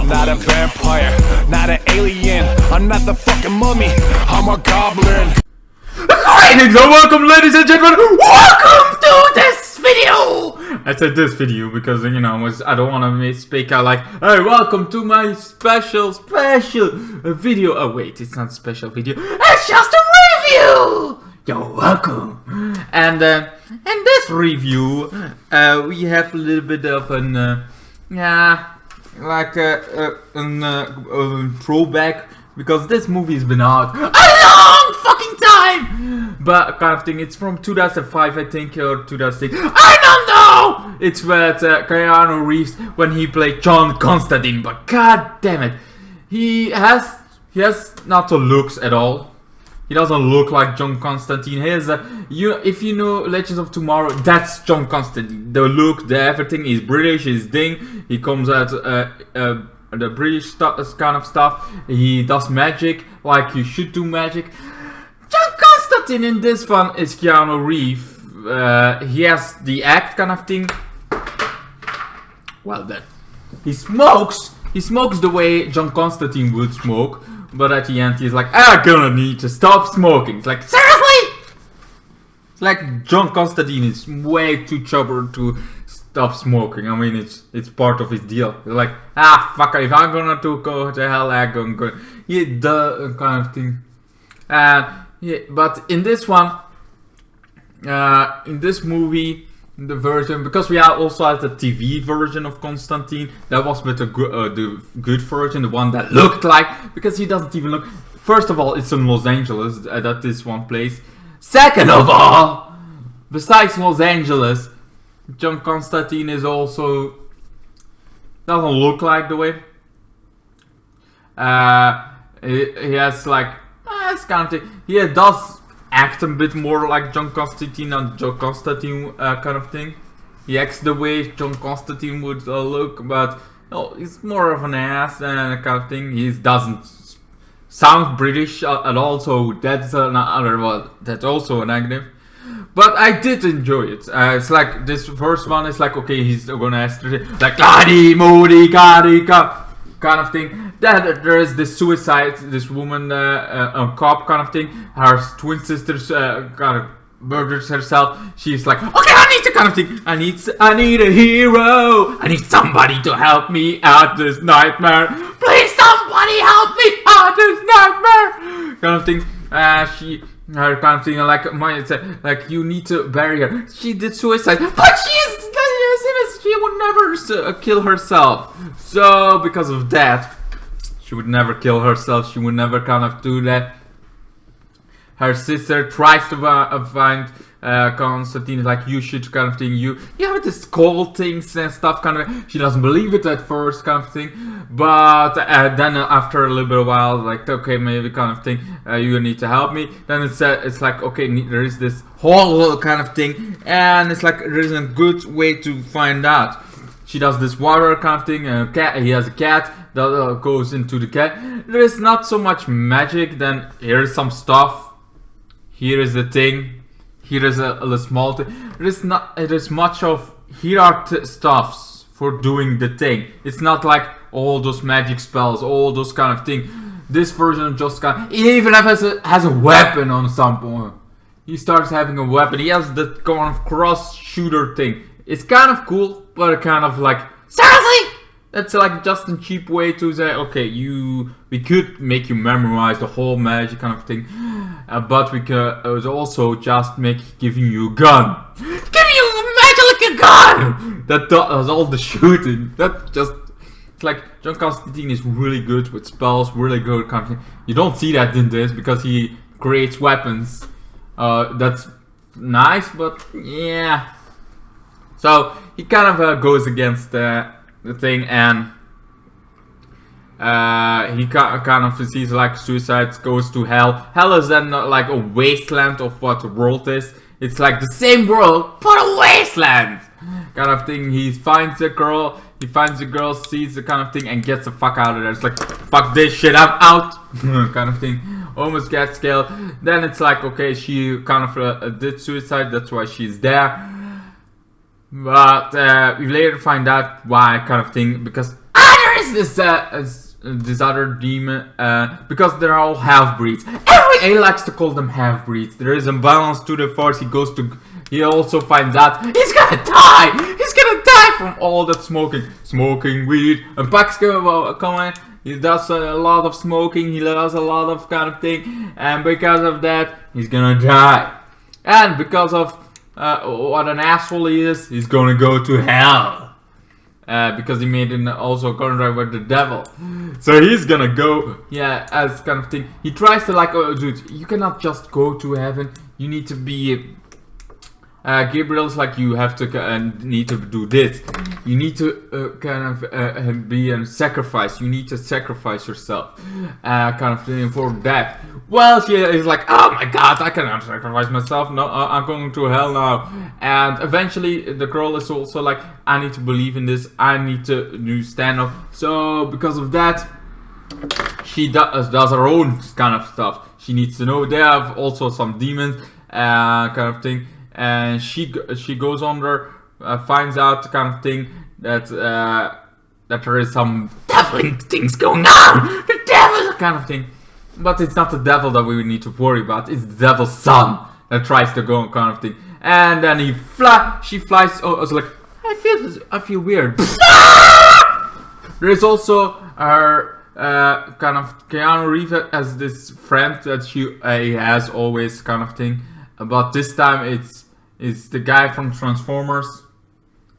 not a vampire, not an alien. I'm not the fucking mummy, I'm a goblin. Greetings and welcome, ladies and gentlemen. Welcome to this video. I said this video because, you know, I don't want to speak out like, hey, welcome to my special video. Oh wait, it's not a special video. It's just a review. You're welcome. And in this review, we have a little bit of an throwback, because this movie's been out a long fucking time, but kind of thing. It's from 2005, I think, or 2006. I don't know. It's with Keanu Reeves when he played John Constantine. But god damn it, he has not the looks at all. He doesn't look like John Constantine. He has if you know Legends of Tomorrow, that's John Constantine. The look, the everything. He's British. He's ding. He comes out the British kind of stuff. He does magic like you should do magic. John Constantine in this one is Keanu Reeves. He has the act kind of thing. Well then, he smokes. He smokes the way John Constantine would smoke. But at the end, he's like, I'm gonna need to stop smoking. It's like, seriously? It's like John Constantine is way too chubby to stop smoking. I mean, it's part of his deal. He's like, fuck it, if I'm gonna go to hell, I'm gonna go. Yeah, the kind of thing. Yeah, but in this one, in this movie, the version, because we also had the TV version of Constantine, that was with the good version, the one that looked like, because he doesn't even look. First of all, it's in Los Angeles that this one plays. Second of all, besides Los Angeles, John Constantine is also doesn't look like the way. He has like it's kind of thing. He does act a bit more like John Constantine and John Constantine kind of thing. He acts the way John Constantine would look, but no, he's more of an ass and kind of thing. He doesn't sound British at all, so that's another one. That's also a negative. But I did enjoy it. It's like this first one is like, okay, he's gonna ask like Gadi Modi Gadi kind of thing. Then there is this suicide, this woman, a cop kind of thing. Her twin sisters kind of murders herself. She's like, okay, I need to kind of thing. I need a hero. I need somebody to help me out this nightmare. Please, somebody help me out this nightmare. Kind of thing. Her kind of thing, like you need to bury her. She did suicide, but she would never kill herself. So because of that, she would never kill herself. She would never kind of do that. Her sister tries to find Constantine, like, you should kind of thing. You have this cold things and stuff kind of. She doesn't believe it at first kind of thing, but then after a little bit of while, like, okay, maybe kind of thing, you need to help me. Then it's like, okay, there is this whole kind of thing, and it's like there is a good way to find out. She does this water kind of thing. He has a cat that goes into the cat. There is not so much magic. Then here is some stuff. Here is the thing. Here is a small thing. It is much of. Here are stuffs for doing the thing. It's not like all those magic spells, all those kind of thing. This version just kind. He even has a weapon on some point. He starts having a weapon. He has the kind of cross shooter thing. It's kind of cool, but kind of like, seriously? That's like just a cheap way to say, okay, we could make you memorize the whole magic kind of thing, but we could also just giving you a gun. Giving you a magic gun! That does all the shooting. It's like, John Constantine is really good with spells, really good kind of thing. You don't see that in this, because he creates weapons. That's nice, but yeah. So he kind of goes against the thing, and he kind of sees like suicide, goes to hell. Hell is then like a wasteland of what the world is. It's like the same world, but a wasteland kind of thing. He finds a girl, sees the kind of thing, and gets the fuck out of there. It's like, fuck this shit, I'm out kind of thing. Almost gets killed. Then it's like, okay, she kind of did suicide, that's why she's there. But we later find out why kind of thing, because I there is this other demon, because they're all half-breeds. He likes to call them half-breeds. There is imbalance to the force. He also finds out he's gonna die! He's gonna die from all that smoking weed. And Pax come in, he does a lot of smoking, he does a lot of kind of thing, and because of that, he's gonna die. And because of what an asshole he is, he's gonna go to hell. Because he made an also contract with the devil. So he's gonna go, as kind of thing. He tries to like, oh dude, you cannot just go to heaven. You need to be, Gabriel's like, you have to need to do this. You need to kind of be a sacrifice. You need to sacrifice yourself, kind of thing for that. Well, she is like, oh my god, I cannot sacrifice myself. No, I'm going to hell now. And eventually, the girl is also like, I need to believe in this. I need to stand up. So because of that, she does her own kind of stuff. She needs to know they have also some demons, kind of thing. And she goes on there, finds out kind of thing that there is some deviling things going on, the devil kind of thing. But it's not the devil that we need to worry about. It's the devil's son that tries to go kind of thing. And then she flies. Oh, I was like, I feel weird. There is also her kind of Keanu Reeves as this friend that she has always kind of thing. But this time it's the guy from Transformers.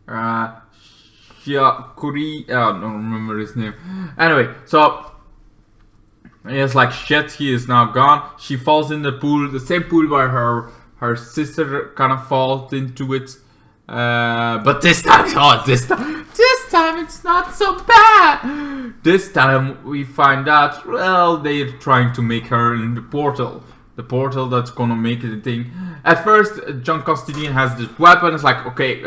Kuri, I don't remember his name. Anyway, so he is like shit, he is now gone. She falls in the pool, the same pool where her sister kind of falls into it. But this time it's not so bad. This time we find out, well, they're trying to make her in the portal. The portal that's gonna make it a thing. At first, John Constantine has this weapon. It's like, okay,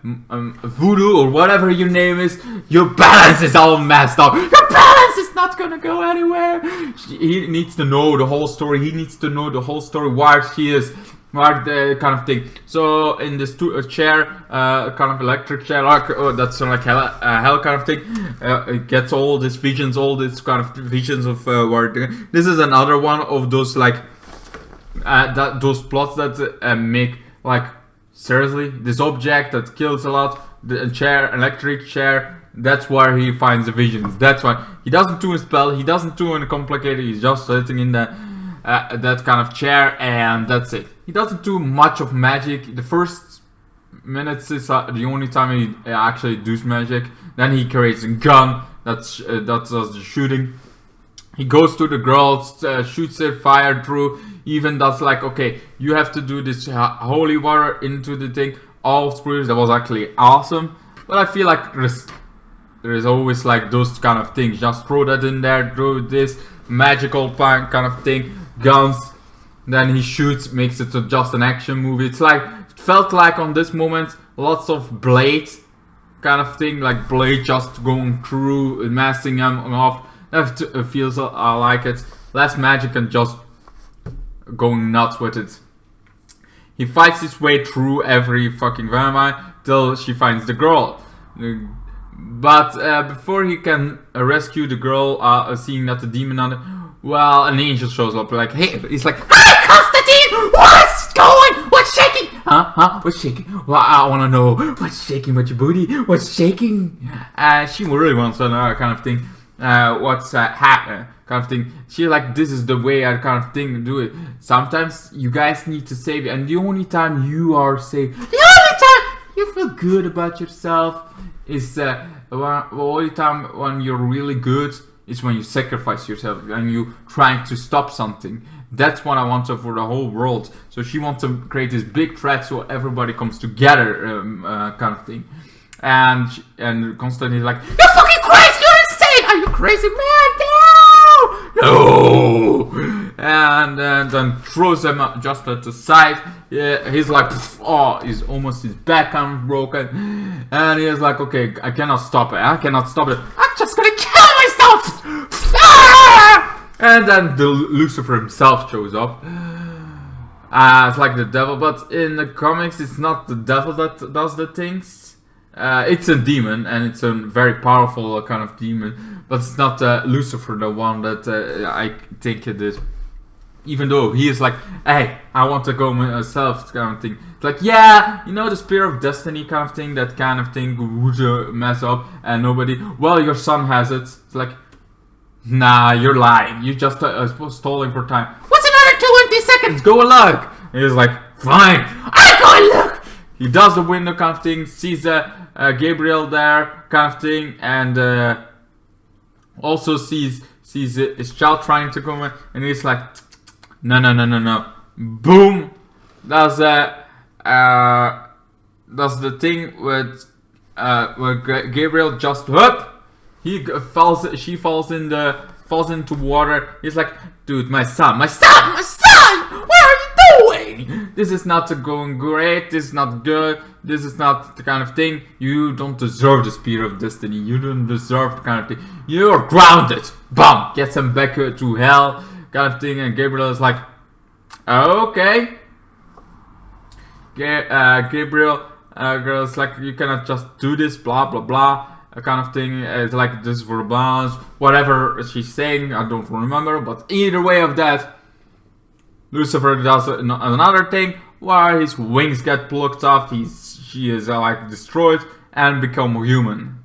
voodoo or whatever your name is, your balance is all messed up. Your balance is not gonna go anywhere. He needs to know the whole story. He needs to know the whole story, where she is, where the kind of thing. So in this chair, kind of electric chair, like, oh, that's like hell kind of thing. It gets all these visions, all these kind of visions of where. This is another one of those like. Those plots that make like seriously this object that kills a lot, the chair, electric chair, that's where he finds the visions. That's why he doesn't do a spell, he doesn't do anything complicated, he's just sitting in the that kind of chair and that's it. He doesn't do much of magic. The first minutes is the only time he actually does magic. Then he creates a gun that does the shooting. He goes to the girls, shoots their fire through, even does like, okay, you have to do this holy water into the thing, all through. That was actually awesome. But I feel like there is always like those kind of things. Just throw that in there, throw this magical kind of thing, guns. Then he shoots, makes it just an action movie. It's like, it felt like on this moment, lots of Blade kind of thing, like Blade just going through, messing them off. That feels like it. Less magic and just going nuts with it. He fights his way through every fucking vampire till she finds the girl. But before he can rescue the girl, seeing that the demon on it, well, an angel shows up. Like, hey, he's like, hi, Constantine, what's going? What's shaking? Huh? What's shaking? Well, I want to know what's shaking with your booty. What's shaking? She really wants to know kind of thing. What's happening kind of thing. She's like, this is the way I kind of thing do it. Sometimes you guys need to save it, and the only time you are safe, the only time you feel good about yourself is the only time when you're really good is when you sacrifice yourself and you trying to stop something. That's what I want for the whole world. So she wants to create this big threat so everybody comes together, kind of thing. And Constantine is like, you're fucking crazy, you're insane, are you crazy, man? No! And then throws him just at the side. Yeah, he's like, oh, he's almost his back kind of broken. And he's like, okay, I cannot stop it. I'm just gonna kill myself! And then the Lucifer himself shows up. It's like the devil, but in the comics, it's not the devil that does the things. It's a demon, and it's a very powerful kind of demon, but it's not Lucifer, the one that I think it is. Even though he is like, hey, I want to go myself, kind of thing. It's like, yeah, you know, the spear of destiny kind of thing, that kind of thing would mess up, and nobody, well, your son has it. It's like, nah, you're lying. You just stalling for time. What's another 20 seconds? Go and look. And he's like, fine, I go and look. He does the window kind of thing, sees Gabriel there kind of thing, and also sees his child trying to come in, and he's like, no. Boom! Does the thing with where Gabriel just whoop. She falls into water. He's like, dude, my son! What are you doing? This is not going great. This is not good. This is not the kind of thing. You don't deserve the spear of destiny. You don't deserve the kind of thing. You're grounded. Bam! Gets him back to hell. Kind of thing, and Gabriel is like, okay. Gabriel is like, you cannot just do this, blah blah blah, kind of thing. It's like, this is for the balance, whatever she's saying, I don't remember, but either way of that, Lucifer does another thing where his wings get plucked off. She is like destroyed and become human.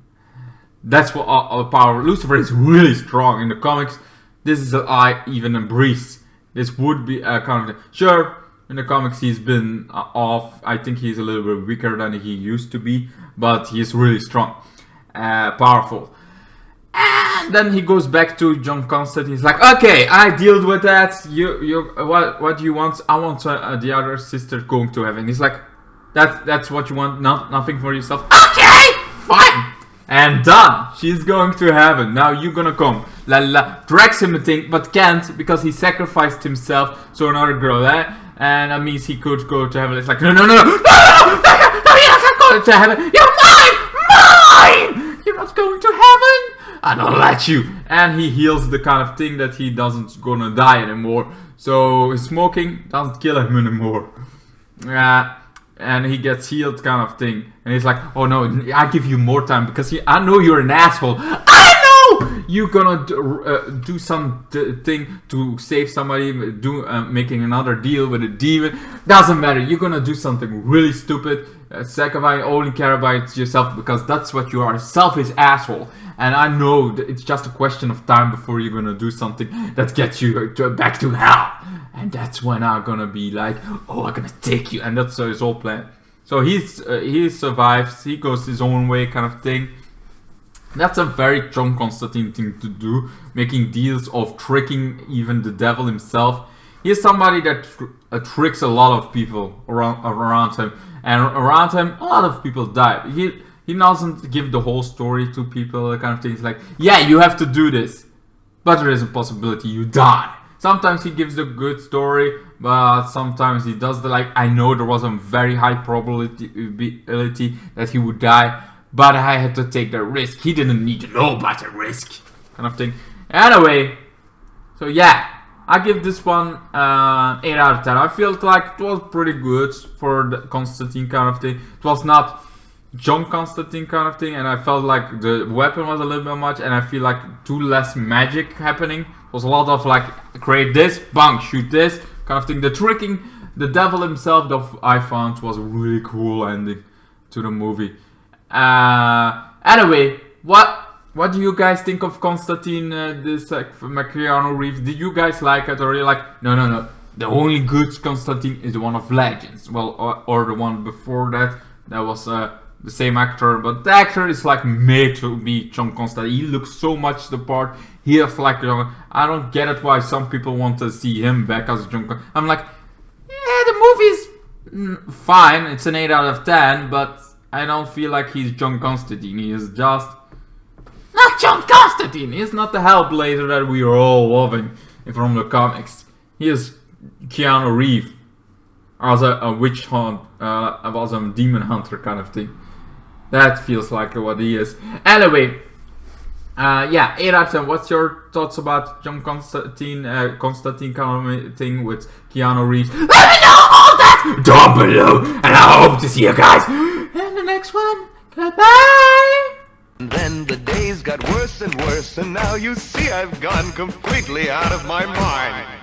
That's what power. Lucifer is really strong in the comics. This is I even embrace. This would be a kind of, sure, in the comics he's been off. I think he's a little bit weaker than he used to be, but he's really strong, powerful. And then he goes back to John Constantine. He's like, okay, I dealt with that. What do you want? I want the other sister going to heaven. He's like, that's what you want, nothing for yourself. Okay, fine. And done. She's going to heaven. Now you're gonna come. La la. Drags him a thing, but can't because he sacrificed himself. So another girl, and that means he could go to heaven. It's like, no, you're not going to heaven. You're mine. You're not going to heaven. I don't let you. And he heals the kind of thing that he doesn't gonna die anymore. So smoking doesn't kill him anymore. And he gets healed kind of thing. And he's like, oh no, I give you more time because I know you're an asshole. I know you're gonna do some thing to save somebody, making another deal with a demon. Doesn't matter, you're gonna do something really stupid. Sacrifice, only care about yourself because that's what you are, a selfish asshole. And I know that it's just a question of time before you're gonna do something that gets you back to hell. And that's when I'm gonna be like, oh, I'm gonna take you. And that's his whole plan. So he survives, he goes his own way kind of thing. That's a very John Constantine thing to do, making deals of tricking even the devil himself. He's somebody that tricks a lot of people around him. And around him, a lot of people die. He doesn't give the whole story to people, that kind of thing. It's like, yeah, you have to do this. But there is a possibility you die. Sometimes he gives the good story, but sometimes he does the like, I know there was a very high probability that he would die, but I had to take the risk. He didn't need to know about the risk, kind of thing. Anyway, so yeah, I give this one 8 out of 10. I felt like it was pretty good for the Constantine kind of thing. It was not John Constantine kind of thing, and I felt like the weapon was a little bit much, and I feel like too less magic happening. It was a lot of like, create this, bang, shoot this, kind of thing. The tricking, the devil himself, I found was a really cool ending to the movie. Anyway, what do you guys think of Constantine, this Keanu Reeves? Did you guys like it, or are you like, no, the only good Constantine is the one of Legends? Well, or the one before that was the same actor, but the actor is like made to be John Constantine. He looks so much the part. He is like, I don't get it why some people want to see him back as John Constantine. I'm like, yeah, the movie's fine. It's an 8 out of 10, but I don't feel like he's John Constantine. He is just not John Constantine. He's not the Hellblazer that we are all loving from the comics. He is Keanu Reeves as a witch hunt, as a demon hunter kind of thing. That feels like what he is. Anyway, yeah, 8 out of 10. What's your thoughts about John Constantine, Constantine kind of thing with Keanu Reeves? Let me know all that down below, and I hope to see you guys in the next one. Goodbye! And then the days got worse and worse, and now you see I've gone completely out of my mind.